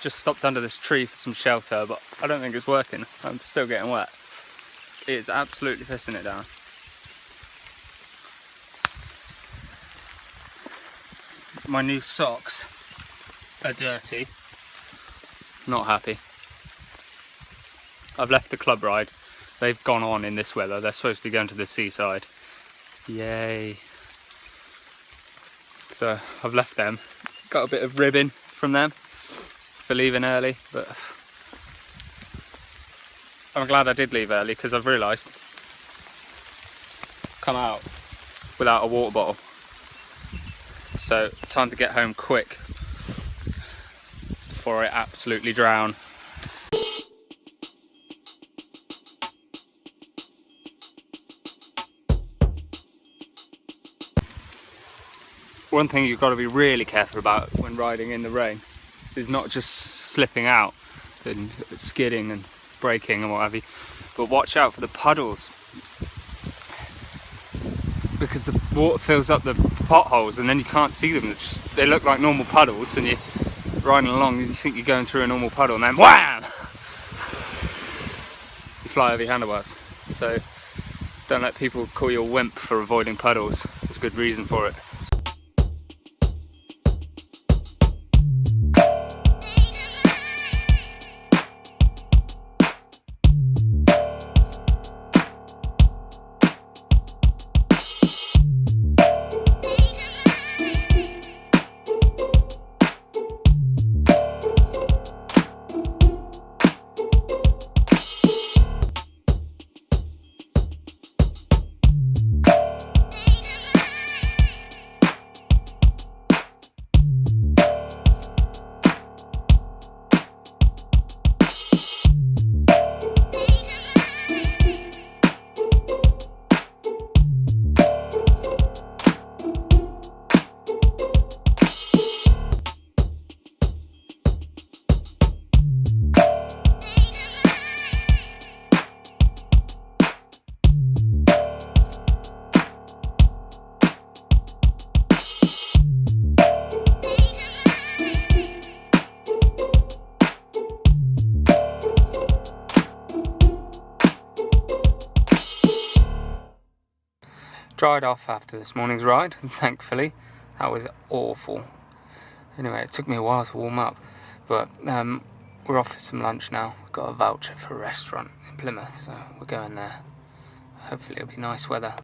just stopped under this tree for some shelter, but I don't think it's working. I'm still getting wet. It's absolutely pissing it down. My new socks are dirty. Not happy. I've left the club ride. They've gone on in this weather. They're supposed to be going to the seaside. Yay. So I've left them. Got a bit of ribbon from them for leaving early, but I'm glad I did leave early because I've realised I've come out without a water bottle. So time to get home quick before I absolutely drown. One thing you've got to be really careful about when riding in the rain is not just slipping out and skidding and braking and what have you, but watch out for the puddles, because the water fills up the potholes and then you can't see them. They look like normal puddles, and you're riding along and you think you're going through a normal puddle, and then wham! You fly over your handlebars. So don't let people call you a wimp for avoiding puddles. There's a good reason for it. Dried off after this morning's ride, and thankfully that was awful. Anyway, it took me a while to warm up, but we're off for some lunch now. We've got a voucher for a restaurant in Plymouth, so we're going there. Hopefully it'll be nice weather.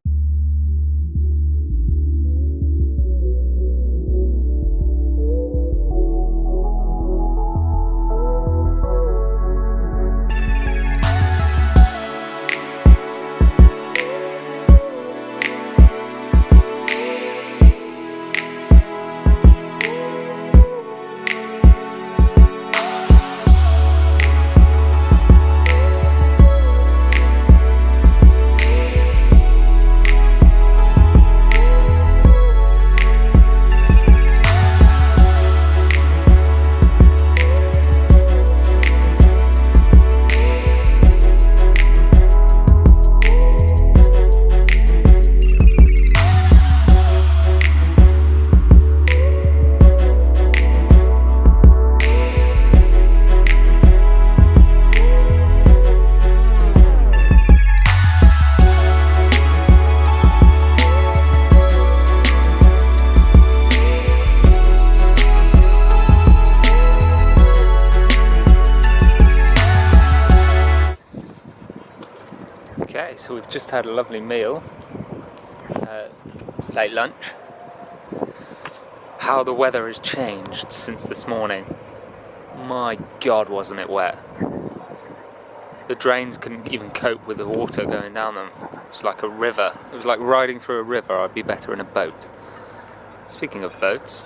Okay, so we've just had a lovely meal, late lunch. How the weather has changed since this morning. My God, wasn't it wet? The drains couldn't even cope with the water going down them. It was like a river. It was like riding through a river. I'd be better in a boat. Speaking of boats,